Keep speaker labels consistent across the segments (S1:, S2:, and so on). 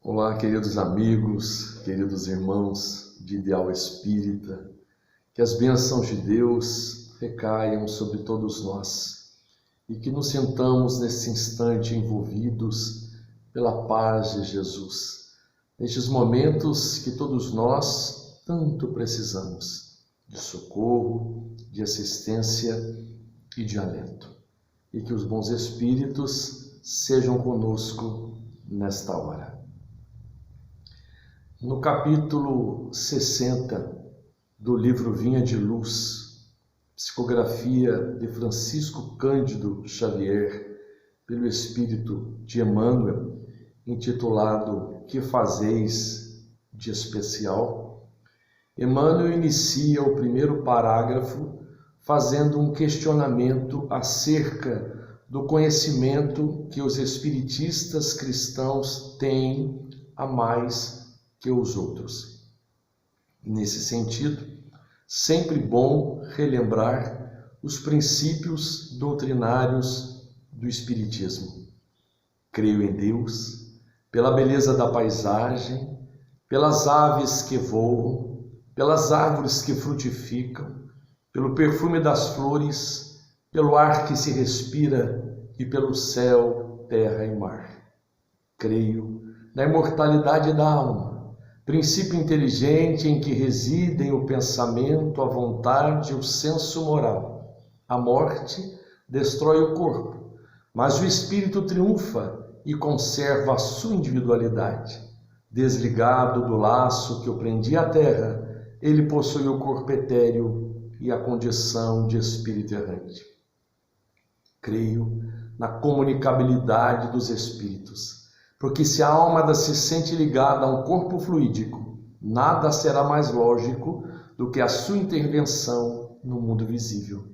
S1: Olá, queridos amigos, queridos irmãos de Ideal Espírita, que as bênçãos de Deus recaiam sobre todos nós e que nos sintamos nesse instante envolvidos pela paz de Jesus, nestes momentos que todos nós tanto precisamos de socorro, de assistência e de alento, e que os bons espíritos sejam conosco nesta hora. No capítulo 60 do livro Vinha de Luz, psicografia de Francisco Cândido Xavier, pelo Espírito de Emmanuel, intitulado Que Fazeis de Especial, Emmanuel inicia o primeiro parágrafo fazendo um questionamento acerca do conhecimento que os espiritistas cristãos têm a mais que os outros. Nesse sentido, sempre bom relembrar os princípios doutrinários do Espiritismo. Creio em Deus, pela beleza da paisagem, pelas aves que voam, pelas árvores que frutificam, pelo perfume das flores, pelo ar que se respira e pelo céu, terra e mar. Creio na imortalidade da alma, princípio inteligente em que residem o pensamento, a vontade e o senso moral. A morte destrói o corpo, mas o espírito triunfa e conserva a sua individualidade. Desligado do laço que o prendia à terra, ele possui o corpo etéreo e a condição de espírito errante. Creio na comunicabilidade dos espíritos, porque se a alma se sente ligada a um corpo fluídico, nada será mais lógico do que a sua intervenção no mundo visível.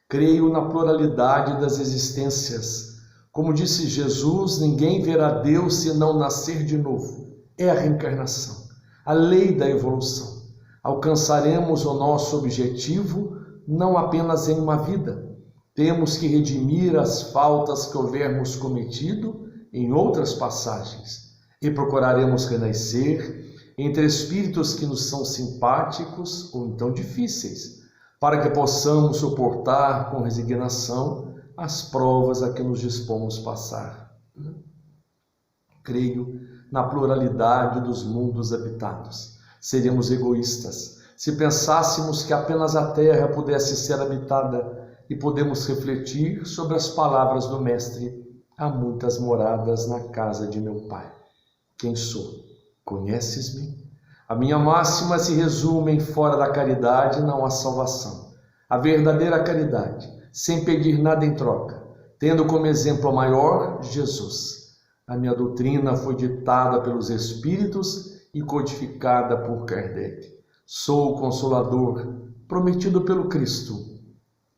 S1: Creio na pluralidade das existências. Como disse Jesus, ninguém verá Deus se não nascer de novo. É a reencarnação, a lei da evolução. Alcançaremos o nosso objetivo não apenas em uma vida. Temos que redimir as faltas que houvermos cometido em outras passagens, e procuraremos renascer entre espíritos que nos são simpáticos ou então difíceis, para que possamos suportar com resignação as provas a que nos dispomos passar. Creio na pluralidade dos mundos habitados. Seríamos egoístas se pensássemos que apenas a Terra pudesse ser habitada, e podemos refletir sobre as palavras do Mestre: há muitas moradas na casa de meu Pai. Quem sou? Conheces-me? A minha máxima se resume em fora da caridade não há salvação. A verdadeira caridade, sem pedir nada em troca, tendo como exemplo maior Jesus. A minha doutrina foi ditada pelos Espíritos e codificada por Kardec. Sou o Consolador, prometido pelo Cristo.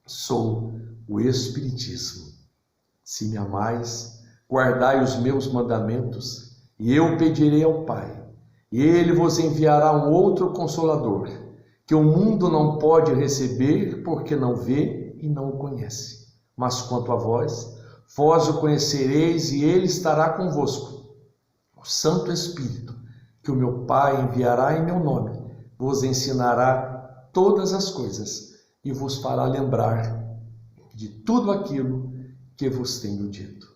S1: Sou o Espiritismo. Se me amais, guardai os meus mandamentos, e eu pedirei ao Pai, e ele vos enviará um outro Consolador, que o mundo não pode receber, porque não vê e não o conhece. Mas quanto a vós, vós o conhecereis, e ele estará convosco. O Santo Espírito, que o meu Pai enviará em meu nome, vos ensinará todas as coisas, e vos fará lembrar de tudo aquilo que vos tenho dito.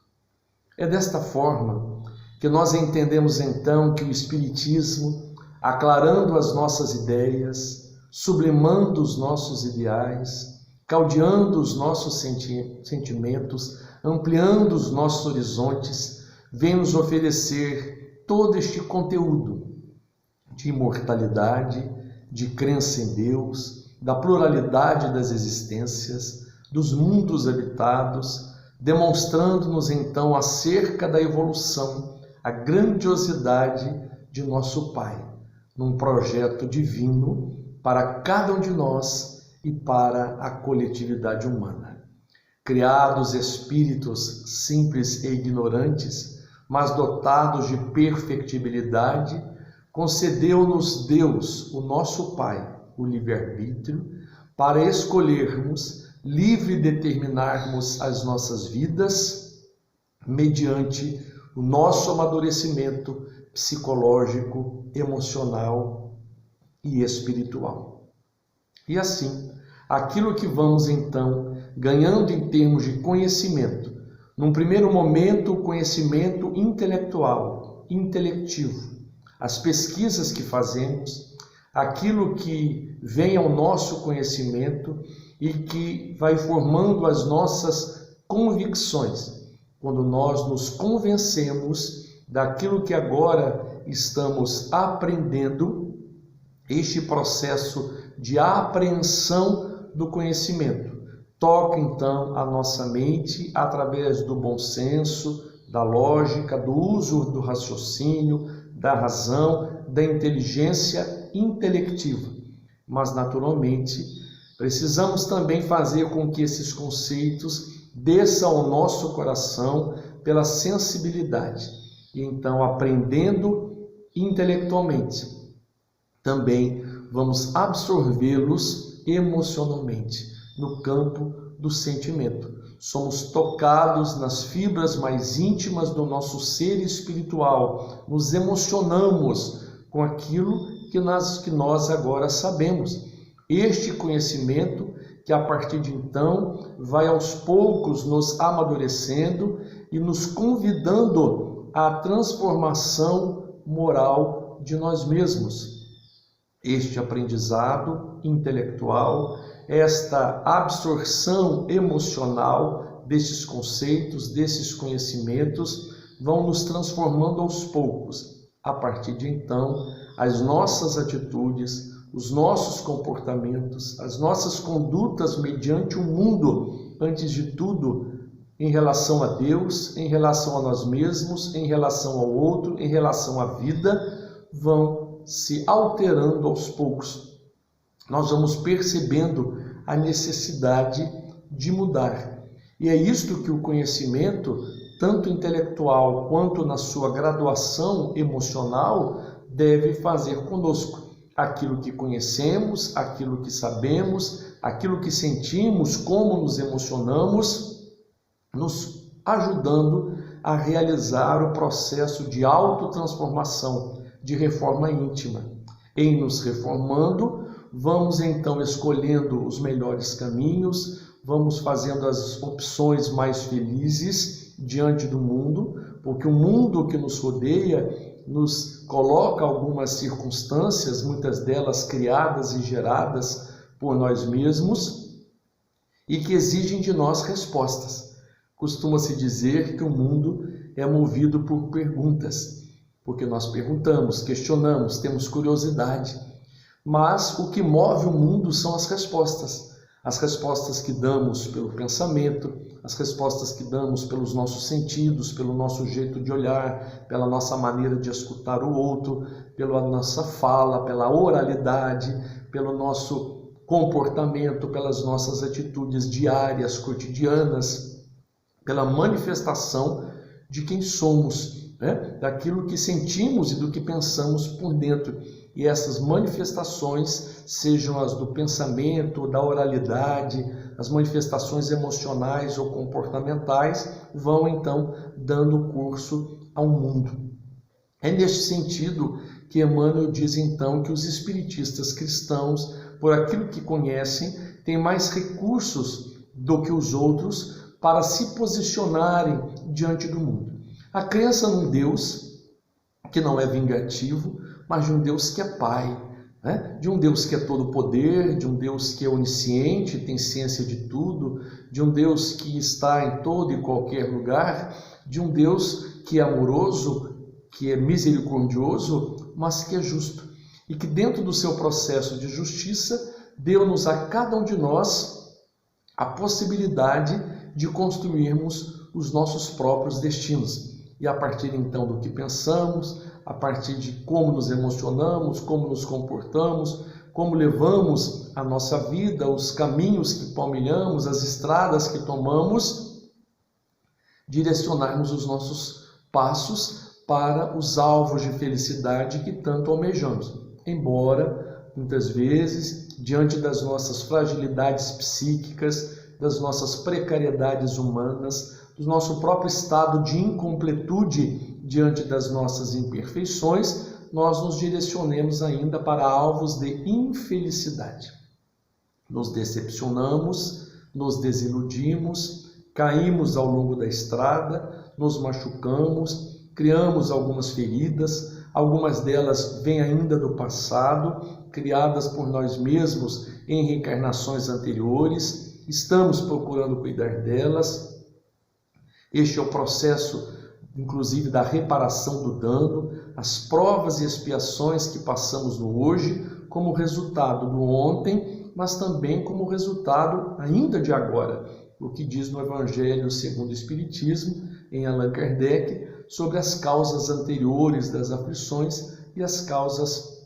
S1: É desta forma que nós entendemos então que o Espiritismo, aclarando as nossas ideias, sublimando os nossos ideais, caldeando os nossos sentimentos, ampliando os nossos horizontes, vem nos oferecer todo este conteúdo de imortalidade, de crença em Deus, da pluralidade das existências, dos mundos habitados, demonstrando-nos então acerca da evolução, a grandiosidade de nosso Pai, num projeto divino para cada um de nós e para a coletividade humana. Criados espíritos simples e ignorantes, mas dotados de perfectibilidade, concedeu-nos Deus, o nosso Pai, o livre-arbítrio, para escolhermos, livre determinarmos as nossas vidas mediante o nosso amadurecimento psicológico, emocional e espiritual. E assim, aquilo que vamos então ganhando em termos de conhecimento, num primeiro momento, o conhecimento intelectual, intelectivo, as pesquisas que fazemos, aquilo que vem ao nosso conhecimento e que vai formando as nossas convicções, quando nós nos convencemos daquilo que agora estamos aprendendo, este processo de apreensão do conhecimento toca então a nossa mente através do bom senso, da lógica, do uso do raciocínio, da razão, da inteligência intelectiva. Mas, naturalmente, precisamos também fazer com que esses conceitos desçam ao nosso coração pela sensibilidade. E então, aprendendo intelectualmente, também vamos absorvê-los emocionalmente, no campo do sentimento. Somos tocados nas fibras mais íntimas do nosso ser espiritual, nos emocionamos com aquilo que nós agora sabemos. Este conhecimento que a partir de então vai aos poucos nos amadurecendo e nos convidando à transformação moral de nós mesmos. Este aprendizado intelectual, esta absorção emocional desses conceitos, desses conhecimentos, vão nos transformando aos poucos. A partir de então, as nossas atitudes, os nossos comportamentos, as nossas condutas mediante o mundo, antes de tudo, em relação a Deus, em relação a nós mesmos, em relação ao outro, em relação à vida, vão se alterando aos poucos. Nós vamos percebendo a necessidade de mudar. E é isto que o conhecimento, tanto intelectual quanto na sua graduação emocional, deve fazer conosco. Aquilo que conhecemos, aquilo que sabemos, aquilo que sentimos, como nos emocionamos, nos ajudando a realizar o processo de autotransformação, de reforma íntima. Em nos reformando, vamos então escolhendo os melhores caminhos, vamos fazendo as opções mais felizes diante do mundo, porque o mundo que nos rodeia nos coloca algumas circunstâncias, muitas delas criadas e geradas por nós mesmos, e que exigem de nós respostas. Costuma-se dizer que o mundo é movido por perguntas, porque nós perguntamos, questionamos, temos curiosidade. Mas o que move o mundo são as respostas que damos pelo pensamento, as respostas que damos pelos nossos sentidos, pelo nosso jeito de olhar, pela nossa maneira de escutar o outro, pela nossa fala, pela oralidade, pelo nosso comportamento, pelas nossas atitudes diárias, cotidianas, pela manifestação de quem somos, né? Daquilo que sentimos e do que pensamos por dentro. E essas manifestações, sejam as do pensamento, da oralidade, as manifestações emocionais ou comportamentais, vão então dando curso ao mundo. É neste sentido que Emmanuel diz então que os espiritistas cristãos, por aquilo que conhecem, têm mais recursos do que os outros para se posicionarem diante do mundo. A crença num Deus que não é vingativo, mas de um Deus que é Pai, né? De um Deus que é todo poder, de um Deus que é onisciente, tem ciência de tudo, de um Deus que está em todo e qualquer lugar, de um Deus que é amoroso, que é misericordioso, mas que é justo. E que dentro do seu processo de justiça, deu-nos a cada um de nós a possibilidade de construirmos os nossos próprios destinos. E a partir então do que pensamos, a partir de como nos emocionamos, como nos comportamos, como levamos a nossa vida, os caminhos que palmilhamos, as estradas que tomamos, direcionarmos os nossos passos para os alvos de felicidade que tanto almejamos. Embora, muitas vezes, diante das nossas fragilidades psíquicas, das nossas precariedades humanas, do nosso próprio estado de incompletude diante das nossas imperfeições, nós nos direcionemos ainda para alvos de infelicidade. Nos decepcionamos, nos desiludimos, caímos ao longo da estrada, nos machucamos, criamos algumas feridas, algumas delas vêm ainda do passado, criadas por nós mesmos em reencarnações anteriores, estamos procurando cuidar delas. Este é o processo, inclusive, da reparação do dano, as provas e expiações que passamos no hoje, como resultado do ontem, mas também como resultado ainda de agora, o que diz no Evangelho segundo o Espiritismo, em Allan Kardec, sobre as causas anteriores das aflições e as causas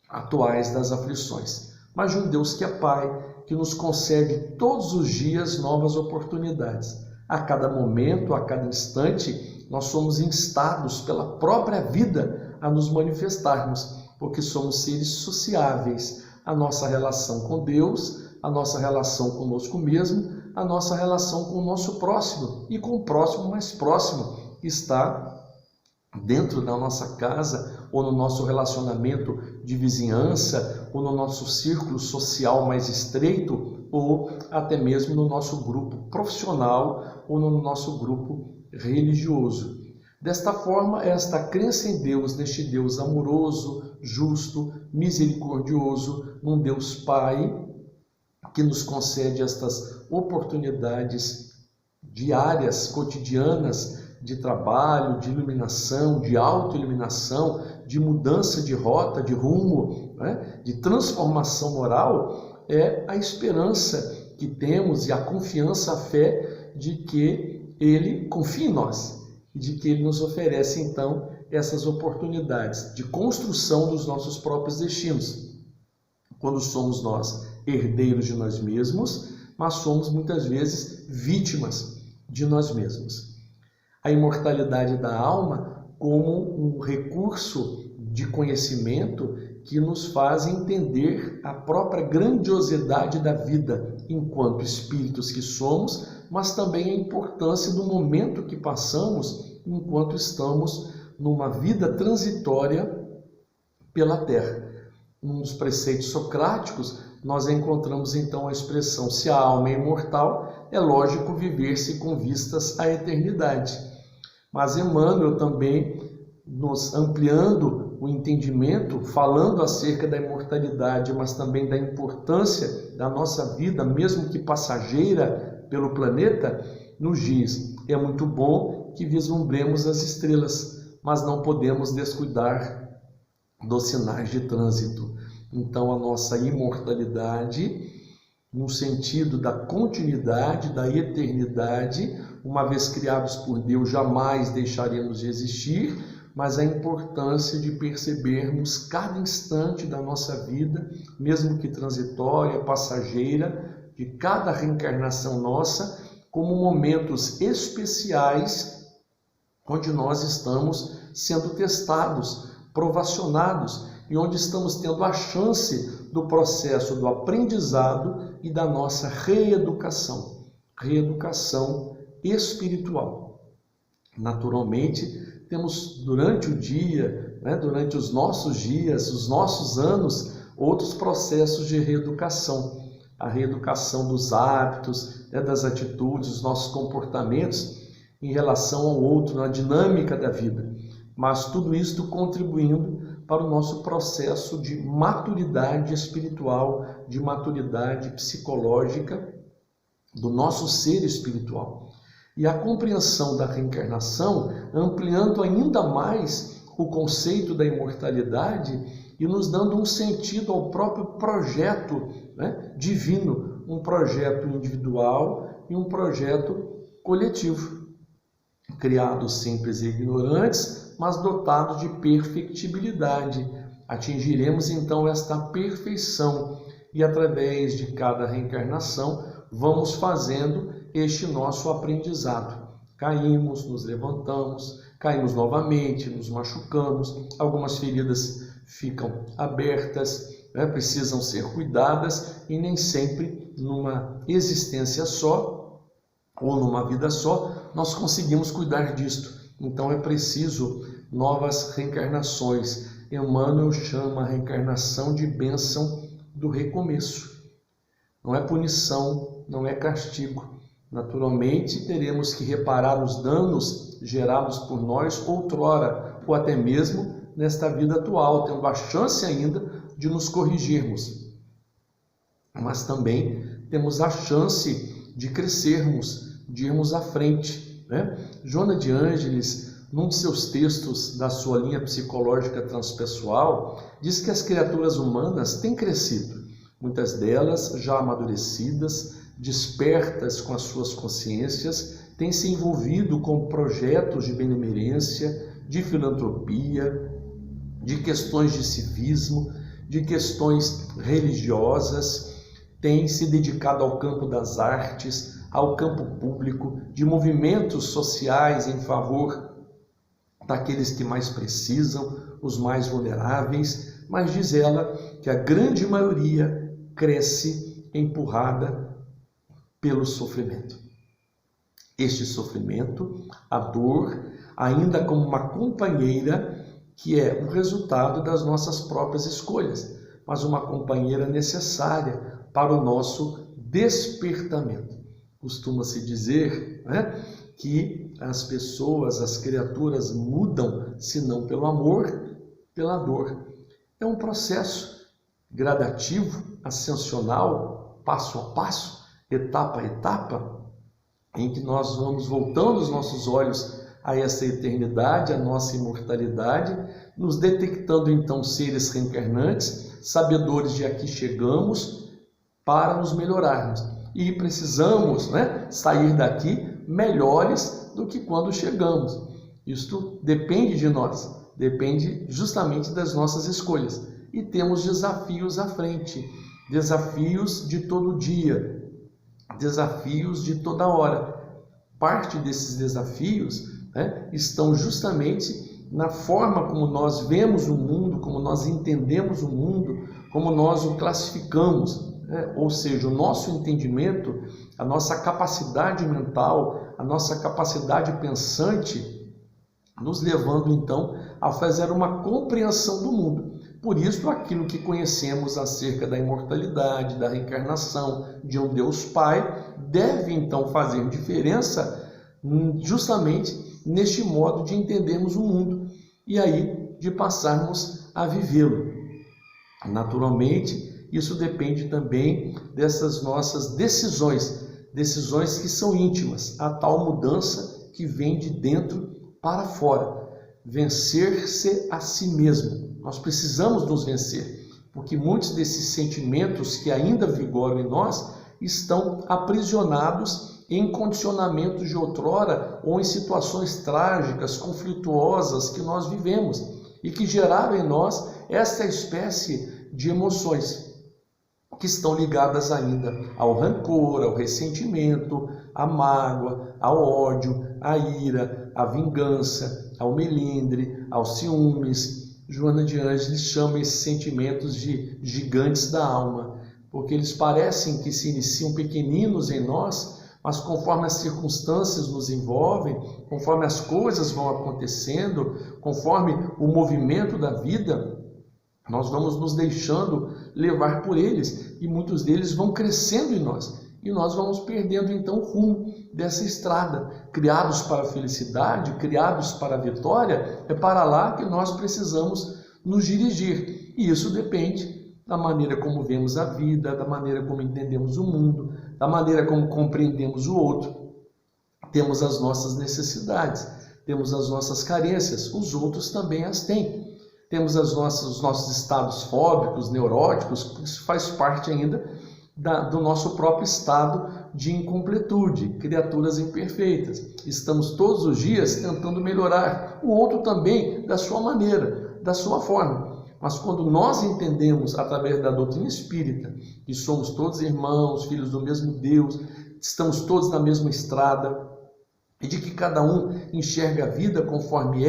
S1: atuais das aflições. Mas de um Deus que é Pai, que nos concede todos os dias novas oportunidades. A cada momento, a cada instante, nós somos instados pela própria vida a nos manifestarmos, porque somos seres sociáveis. A nossa relação com Deus, a nossa relação conosco mesmo, a nossa relação com o nosso próximo e com o próximo mais próximo, que está dentro da nossa casa ou no nosso relacionamento de vizinhança ou no nosso círculo social mais estreito ou até mesmo no nosso grupo profissional ou no nosso grupo religioso. Desta forma, esta crença em Deus, neste Deus amoroso, justo, misericordioso, num Deus Pai, que nos concede estas oportunidades diárias, cotidianas, de trabalho, de iluminação, de autoiluminação, de mudança de rota, de rumo, né? De transformação moral, é a esperança que temos e a confiança, a fé de que Ele confia em nós e de que Ele nos oferece, então, essas oportunidades de construção dos nossos próprios destinos. Quando somos nós herdeiros de nós mesmos, mas somos muitas vezes vítimas de nós mesmos. A imortalidade da alma como um recurso de conhecimento que nos faz entender a própria grandiosidade da vida enquanto espíritos que somos, mas também a importância do momento que passamos enquanto estamos numa vida transitória pela Terra. Um dos preceitos socráticos, nós encontramos então a expressão: se a alma é imortal, é lógico viver-se com vistas à eternidade. Mas Emmanuel também, nos ampliando o entendimento, falando acerca da imortalidade, mas também da importância da nossa vida, mesmo que passageira pelo planeta, nos diz: é muito bom que vislumbremos as estrelas, mas não podemos descuidar dos sinais de trânsito. Então, a nossa imortalidade, no sentido da continuidade, da eternidade, uma vez criados por Deus, jamais deixaremos de existir, mas a importância de percebermos cada instante da nossa vida, mesmo que transitória, passageira, de cada reencarnação nossa, como momentos especiais onde nós estamos sendo testados, provacionados, e onde estamos tendo a chance do processo do aprendizado e da nossa reeducação espiritual. Naturalmente, temos durante o dia, durante os nossos dias, os nossos anos, outros processos de reeducação. A reeducação dos hábitos, das atitudes, dos nossos comportamentos em relação ao outro, na dinâmica da vida. Mas tudo isso contribuindo para o nosso processo de maturidade espiritual, de maturidade psicológica do nosso ser espiritual. E a compreensão da reencarnação, ampliando ainda mais o conceito da imortalidade e nos dando um sentido ao próprio projeto divino, um projeto individual e um projeto coletivo, criados simples e ignorantes, mas dotados de perfectibilidade. Atingiremos então esta perfeição e através de cada reencarnação vamos fazendo este nosso aprendizado. Caímos, nos levantamos, caímos novamente, nos machucamos, algumas feridas ficam abertas, precisam ser cuidadas e nem sempre numa existência só ou numa vida só nós conseguimos cuidar disto. Então é preciso novas reencarnações. Emmanuel chama a reencarnação de bênção do recomeço. Não é punição, não é castigo. Naturalmente, teremos que reparar os danos gerados por nós outrora, ou até mesmo nesta vida atual, tendo a chance ainda de nos corrigirmos. Mas também temos a chance de crescermos, de irmos à frente, né? Joana de Ângeles, num de seus textos da sua linha psicológica transpessoal, diz que as criaturas humanas têm crescido, muitas delas já amadurecidas, despertas com as suas consciências, têm se envolvido com projetos de benemerência, de filantropia, de questões de civismo, de questões religiosas, têm se dedicado ao campo das artes, ao campo público, de movimentos sociais em favor daqueles que mais precisam, os mais vulneráveis, mas diz ela que a grande maioria cresce empurrada pelo sofrimento. Este sofrimento, a dor, ainda como uma companheira que é o resultado das nossas próprias escolhas, mas uma companheira necessária para o nosso despertamento. Costuma-se dizer, né, que as pessoas, as criaturas mudam, se não pelo amor, pela dor. É um processo gradativo, ascensional, passo a passo, etapa a etapa, em que nós vamos voltando os nossos olhos a essa eternidade, a nossa imortalidade, nos detectando então seres reencarnantes, sabedores de aqui chegamos para nos melhorarmos. E precisamos, né, sair daqui melhores do que quando chegamos. Isto depende de nós, depende justamente das nossas escolhas. E temos desafios à frente, desafios de todo dia, desafios de toda hora. Parte desses desafios, né, estão justamente na forma como nós vemos o mundo, como nós entendemos o mundo, como nós o classificamos. Ou seja, o nosso entendimento, a nossa capacidade mental, a nossa capacidade pensante, nos levando então a fazer uma compreensão do mundo. Por isso, aquilo que conhecemos acerca da imortalidade, da reencarnação, de um Deus Pai, deve então fazer diferença justamente neste modo de entendermos o mundo e aí de passarmos a vivê-lo. Naturalmente, isso depende também dessas nossas decisões que são íntimas, a tal mudança que vem de dentro para fora. Vencer-se a si mesmo. Nós precisamos nos vencer, porque muitos desses sentimentos que ainda vigoram em nós estão aprisionados em condicionamentos de outrora ou em situações trágicas, conflituosas que nós vivemos e que geraram em nós essa espécie de emoções que estão ligadas ainda ao rancor, ao ressentimento, à mágoa, ao ódio, à ira, à vingança, ao melindre, aos ciúmes. Joana de Ângeles chama esses sentimentos de gigantes da alma, porque eles parecem que se iniciam pequeninos em nós, mas conforme as circunstâncias nos envolvem, conforme as coisas vão acontecendo, conforme o movimento da vida, nós vamos nos deixando levar por eles e muitos deles vão crescendo em nós e nós vamos perdendo então o rumo dessa estrada. Criados para a felicidade, criados para a vitória, é para lá que nós precisamos nos dirigir e isso depende da maneira como vemos a vida, da maneira como entendemos o mundo, da maneira como compreendemos o outro. Temos as nossas necessidades, temos as nossas carências, os outros também as têm. Temos os nossos estados fóbicos, neuróticos, isso faz parte ainda do nosso próprio estado de incompletude, criaturas imperfeitas. Estamos todos os dias tentando melhorar, o outro também da sua maneira, da sua forma. Mas quando nós entendemos, através da doutrina espírita, que somos todos irmãos, filhos do mesmo Deus, estamos todos na mesma estrada, e de que cada um enxerga a vida conforme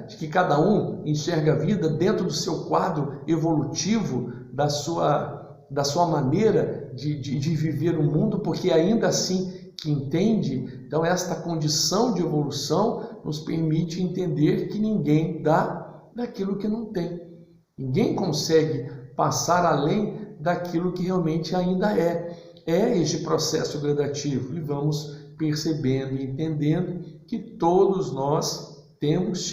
S1: de que cada um enxerga a vida dentro do seu quadro evolutivo, da sua maneira de viver o mundo, porque ainda assim que entende, então esta condição de evolução nos permite entender que ninguém dá daquilo que não tem. Ninguém consegue passar além daquilo que realmente ainda é. É este processo gradativo e vamos percebendo e entendendo que todos nós temos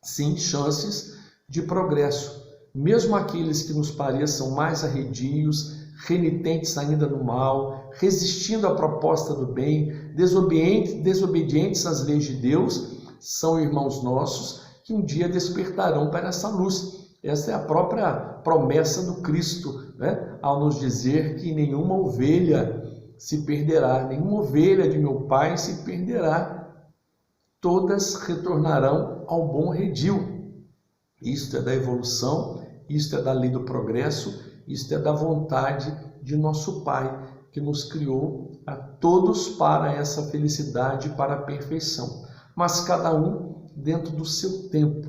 S1: sim chances de progresso. Mesmo aqueles que nos pareçam mais arredios, renitentes ainda no mal, resistindo à proposta do bem, desobedientes às leis de Deus, são irmãos nossos que um dia despertarão para essa luz. Essa é a própria promessa do Cristo, né? Ao nos dizer que nenhuma ovelha se perderá, nenhuma ovelha de meu Pai se perderá, todas retornarão ao bom redil. Isto é da evolução, isto é da lei do progresso, isto é da vontade de nosso Pai, que nos criou a todos para essa felicidade, para a perfeição. Mas cada um dentro do seu tempo,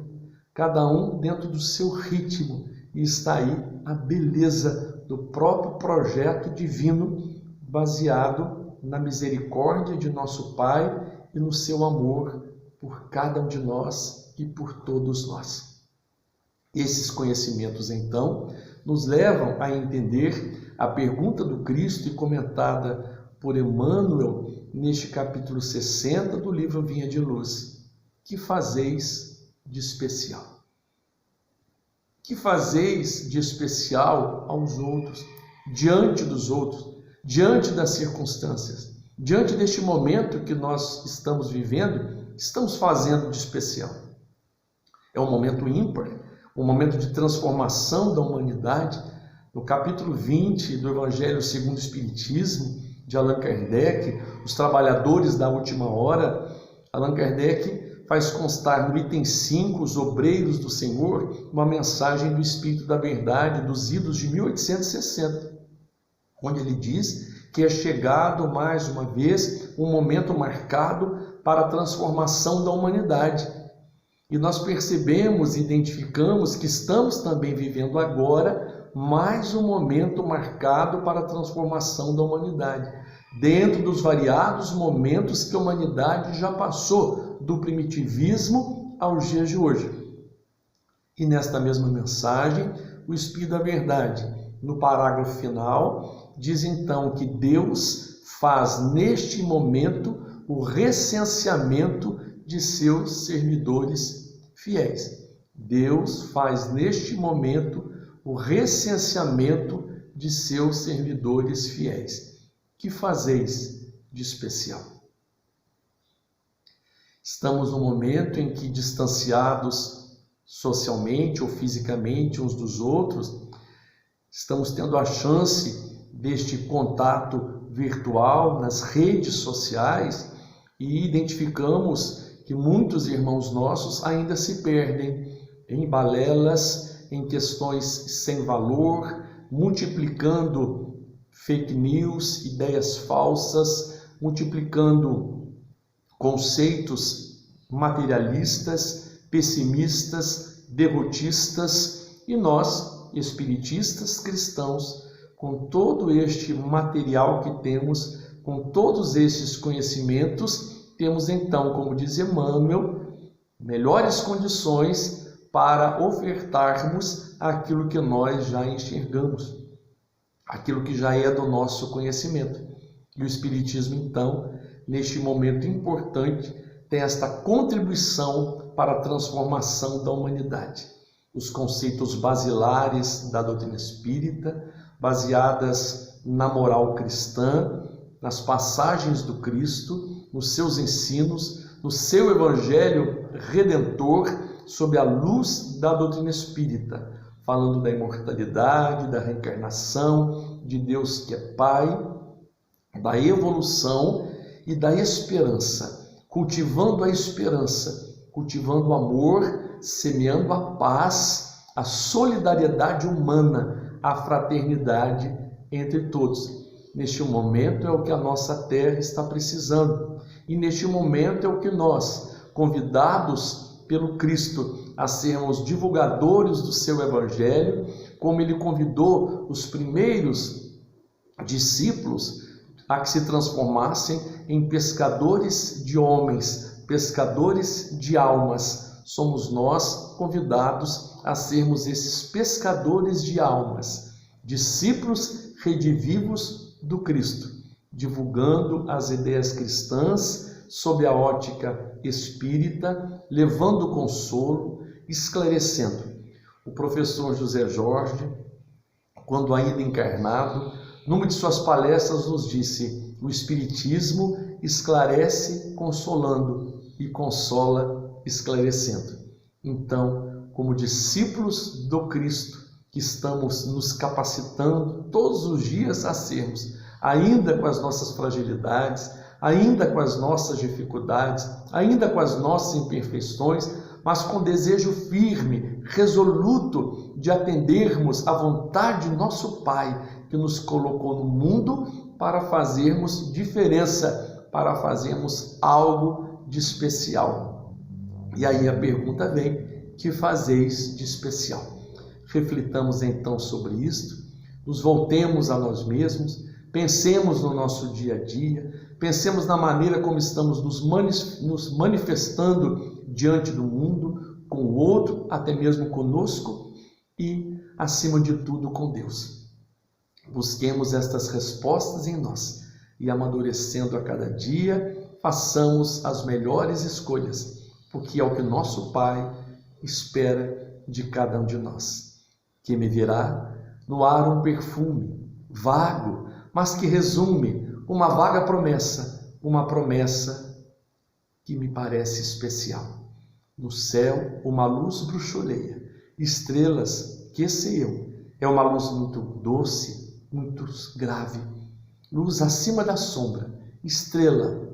S1: cada um dentro do seu ritmo. E está aí a beleza do próprio projeto divino, baseado na misericórdia de nosso Pai e no seu amor por cada um de nós e por todos nós. Esses conhecimentos, então, nos levam a entender a pergunta do Cristo e comentada por Emmanuel neste capítulo 60 do livro Vinha de Luz. Que fazeis de especial? Que fazeis de especial aos outros, diante dos outros, diante das circunstâncias, diante deste momento que nós estamos vivendo, estamos fazendo de especial? É um momento ímpar, um momento de transformação da humanidade. No capítulo 20 do Evangelho segundo o Espiritismo, de Allan Kardec, os trabalhadores da última hora, Allan Kardec faz constar no item 5, os obreiros do Senhor, uma mensagem do Espírito da Verdade dos idos de 1860, onde ele diz que é chegado mais uma vez um momento marcado para a transformação da humanidade. E nós percebemos e identificamos que estamos também vivendo agora mais um momento marcado para a transformação da humanidade, dentro dos variados momentos que a humanidade já passou, do primitivismo aos dias de hoje. E nesta mesma mensagem, o Espírito da Verdade, no parágrafo final, diz então que Deus faz neste momento o recenseamento de seus servidores fiéis. Deus faz neste momento o recenseamento de seus servidores fiéis. Que fazeis de especial? Estamos num momento em que, distanciados socialmente ou fisicamente uns dos outros, estamos tendo a chance deste contato virtual nas redes sociais e identificamos que muitos irmãos nossos ainda se perdem em balelas, em questões sem valor, multiplicando fake news, ideias falsas, multiplicando conceitos materialistas, pessimistas, derrotistas, e nós, espiritistas cristãos, com todo este material que temos, com todos estes conhecimentos, temos então, como diz Emmanuel, melhores condições para ofertarmos aquilo que nós já enxergamos, aquilo que já é do nosso conhecimento. E o Espiritismo, então, neste momento importante, tem esta contribuição para a transformação da humanidade. Os conceitos basilares da doutrina espírita, baseadas na moral cristã, nas passagens do Cristo, nos seus ensinos, no seu Evangelho redentor, sob a luz da doutrina espírita, falando da imortalidade, da reencarnação, de Deus que é Pai, da evolução e da esperança, cultivando a esperança, cultivando o amor, semeando a paz, a solidariedade humana, a fraternidade entre todos. Neste momento é o que a nossa terra está precisando. E neste momento é o que nós, convidados pelo Cristo a sermos divulgadores do seu Evangelho, como ele convidou os primeiros discípulos, a que se transformassem em pescadores de homens, pescadores de almas. Somos nós convidados a sermos esses pescadores de almas, discípulos redivivos do Cristo, divulgando as ideias cristãs sob a ótica espírita, levando consolo, esclarecendo. O professor José Jorge, quando ainda encarnado, numa de suas palestras nos disse: o Espiritismo esclarece consolando e consola esclarecendo. Então, como discípulos do Cristo, que estamos nos capacitando todos os dias a sermos, ainda com as nossas fragilidades, ainda com as nossas dificuldades, ainda com as nossas imperfeições, mas com desejo firme, resoluto de atendermos à vontade de nosso Pai, que nos colocou no mundo para fazermos diferença, para fazermos algo de especial. E aí a pergunta vem: que fazeis de especial? Reflitamos então sobre isto, nos voltemos a nós mesmos, pensemos no nosso dia a dia, pensemos na maneira como estamos nos manifestando diante do mundo, com o outro, até mesmo conosco e, acima de tudo, com Deus. Busquemos estas respostas em nós e, amadurecendo a cada dia, façamos as melhores escolhas, porque é o que nosso Pai espera de cada um de nós. Que me virá no ar um perfume vago, mas que resume uma vaga promessa, uma promessa que me parece especial. No céu, uma luz bruxuleia, estrelas, que sei eu, é uma luz muito doce, muito grave, luz acima da sombra, estrela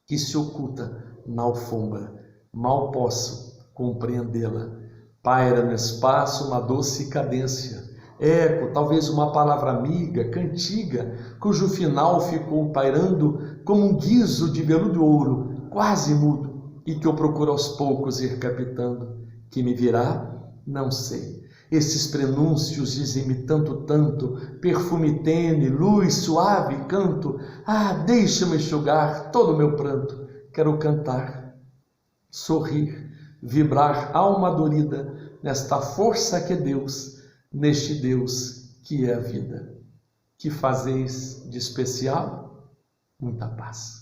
S1: que se oculta na alfombra, mal posso compreendê-la. Paira no espaço uma doce cadência, eco, talvez uma palavra amiga, cantiga, cujo final ficou pairando como um guizo de veludo ouro, quase mudo, e que eu procuro aos poucos ir captando. Que me virá? Não sei. Esses prenúncios dizem-me tanto, perfume tênue, luz suave, canto. Ah, deixa-me enxugar todo o meu pranto. Quero cantar, sorrir, vibrar alma dorida nesta força que é Deus, neste Deus que é a vida. Que fazeis de especial? Muita paz.